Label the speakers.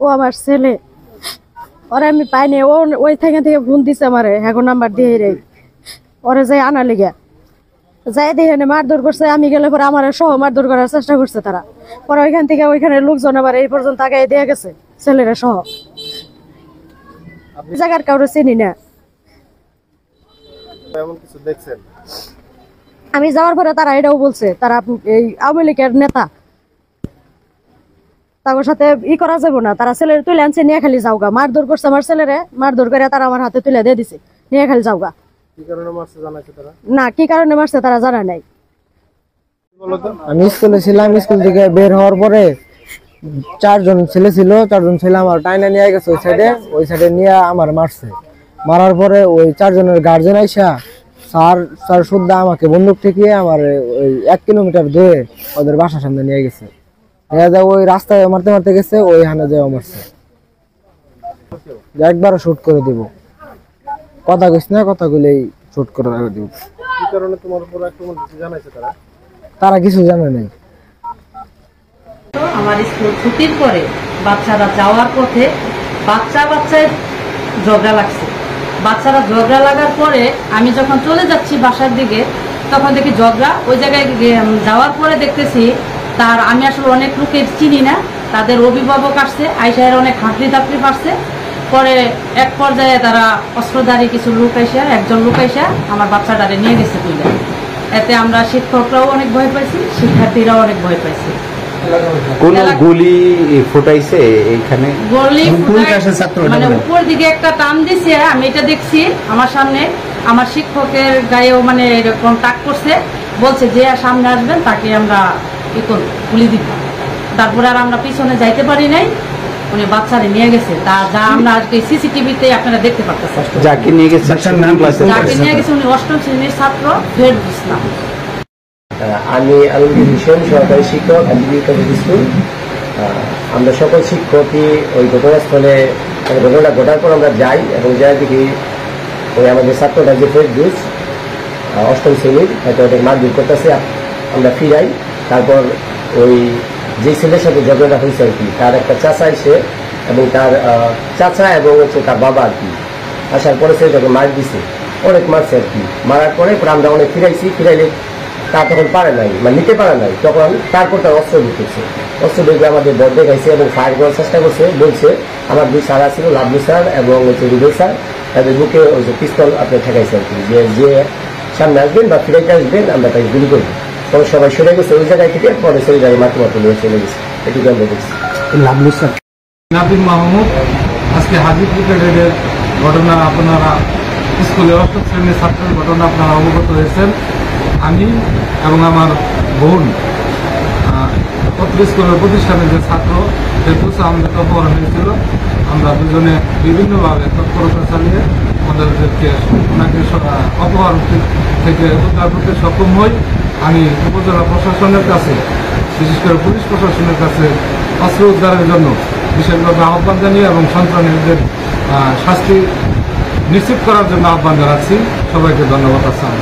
Speaker 1: ও আমার ছেলে, ওরে আমি পাইনি। ও ওই থেকে ফোন দিছে আমারে, এখন নাম্বার দিয়ে রে ওরে যাই আনা লেগে যাই দিয়ে মারধর করছে। আমি গেলে পরে আমার সহ মারধর করার চেষ্টা করছে তারা। পরে ওইখান থেকে ওইখানে লোকজন আবার এই পর্যন্ত আগে দিয়ে গেছে ছেলেরা সহ। জায়গার কাউরে চিনি না। আমি যাওয়ার পরে তারা এটাও বলছে তারা এই আওয়ামী লীগের নেতা, তাদের সাথে করা যাবে না। তারা ছেলের তুলে আনছে, নিয়ে খালি যাওগা। মারধর করছে আমার ছেলেরে, মারধর করে তারা আমার হাতে তুলে দিয়ে দিছে, নিয়ে খালি যাওগা। না কি কারণে মারছে তারা জানা নাই।
Speaker 2: আমি স্কুলে ছিলাম, স্কুল থেকে বের হওয়ার পরে 4 জন ছেলে ছিল, 4 জন ছেলে আমার টাইনা নিয়ে গেছে ওই সাইডে নিয়ে আমার মারছে। মারার পরে ওই 4 জনের গার্জেন আইসা স্যার শুদ্ধা আমাকে বন্দুক ঠেকিয়ে আমার ওই 1 কিলোমিটার দূরে ওদের বাসার সামনে নিয়ে গেছে। ওই রাস্তায় মারতে মারতে গেছে, ওই হানে যাওয়া মারছে। একবারও শুট করে দিব, কথা কইস না, কথা কইলেই শুট করে দিব।
Speaker 3: কি কারণে তোমার উপর আক্রমণ জানাইছে তারা?
Speaker 2: তারা কিছু জানে নাই।
Speaker 4: আমার স্কুল ছুটির পরে বাচ্চারা যাওয়ার পথে বাচ্চায় ঝগড়া লাগছে। বাচ্চারা ঝগড়া লাগার পরে আমি যখন চলে যাচ্ছি বাসার দিকে, তখন দেখি ঝগড়া। ওই জায়গায় যাওয়ার পরে দেখতেছি আমি আসলে অনেক লোকের চিনি না, তাদের অভিভাবক আসছে, আইসায়ের অনেক হাঁটলি তাপড়ি পারছে। পরে এক পর্যায়ে তারা অস্ত্রধারী কিছু লোক আইসা, একজন লোক আইসা আমার বাচ্চাটারে নিয়ে গেছে তুলে। এতে আমরা শিক্ষকরাও অনেক ভয় পাইছি, শিক্ষার্থীরাও অনেক ভয় পাইছি।
Speaker 5: কোন গুলি ফুটাইছে এইখানে?
Speaker 4: গুলি মানে উপর দিকে একটা টান দিছে, আমি এটা দেখছি আমার সামনে। আমার শিক্ষকের গায়েও মানে এরকম টাক করছে, বলছে যে সামনে আসবেন তাকে আমরা গুলি দিব। তারপরে আর আমরা পিছনে যাইতে পারি নাই, উনি বাচ্চারে নিয়ে গেছে। তা যা আমরা আজকে সিসিটিভিতে আপনারা দেখতে পাচ্ছেন।
Speaker 5: যাকে নিয়ে গেছে
Speaker 4: উনি 8ম শ্রেণীর ছাত্র ফেরদৌস ইসলাম।
Speaker 6: আমি আলমগীর হোসেন, সরকারি শিক্ষক, স্কুল। আমরা সকল শিক্ষকই ওই ঘটনাস্থলে ঘটনা ঘটার পর আমরা যাই এবং যাই দেখি ওই আমাদের ছাত্রটা যে ফেরদৌস 8ম শ্রেণীর, হয়তো ওদের মারধর করতেছে। আমরা ফিরাই। তারপর ওই যে ছেলের সাথে ঝগড়াটা হয়েছে আর কি, তার একটা চাচা এসে এবং তার চাচা এবং হচ্ছে তার বাবা আর কি আসার পরে ছেলেটাকে মার দিছে, অনেক মারছে আর কি। মারার পরে আমরা অনেক ফিরাইলে তা তখন পারে নাই, মানে নিতে পারে নাই। তখন তারপর তার অস্ত্র ঢুকেছে, অস্ত্র ঢুকে আমাদের বড় দেখাইছে এবং ফায়ার করার চেষ্টা করছে। বলছে আমার 2 স্যার ছিল, লাভলু স্যার এবং হচ্ছে রুবেল স্যার, তাদের বুকে ওই যে পিস্তল আপনি ঠেকাইছে আর কি, যে সামনে আসবেন বা ফিরাইতে আসবেন আমরা তাকে গুলি করবো। তখন সবাই সরে গেছে ওই জায়গায় থেকে, পরে সেই জায়গায় মাত্র নিয়ে চলে গেছে। এটুকু আমরা দেখছি।
Speaker 2: লাভলু স্যার
Speaker 3: নাবিল মাহমুদ। আজকে হাজিপুর ক্যাডেটের ঘটনা আপনারা স্কুলে 8ম শ্রেণীর ছাত্রের ঘটনা আপনারা অবগত হয়েছেন। আমি এবং আমার বোন স্কুলের প্রতিষ্ঠানের যে ছাত্র ফেরদৌস আমাদের অপহরণ হয়েছিল, আমরা দুজনে বিভিন্নভাবে তৎপরতা চালিয়ে আমাদেরকে ওনাকে অপহরণ থেকে উদ্ধার করতে সক্ষম হই। আমি উপজেলা প্রশাসনের কাছে, বিশেষ করে পুলিশ প্রশাসনের কাছে অস্ত্র উদ্ধারের জন্য বিশেষভাবে আহ্বান জানিয়ে এবং সন্ত্রাসীদের শাস্তি নিশ্চিত করার জন্য আহ্বান জানাচ্ছি। সবাইকে ধন্যবাদ। আসসালাম।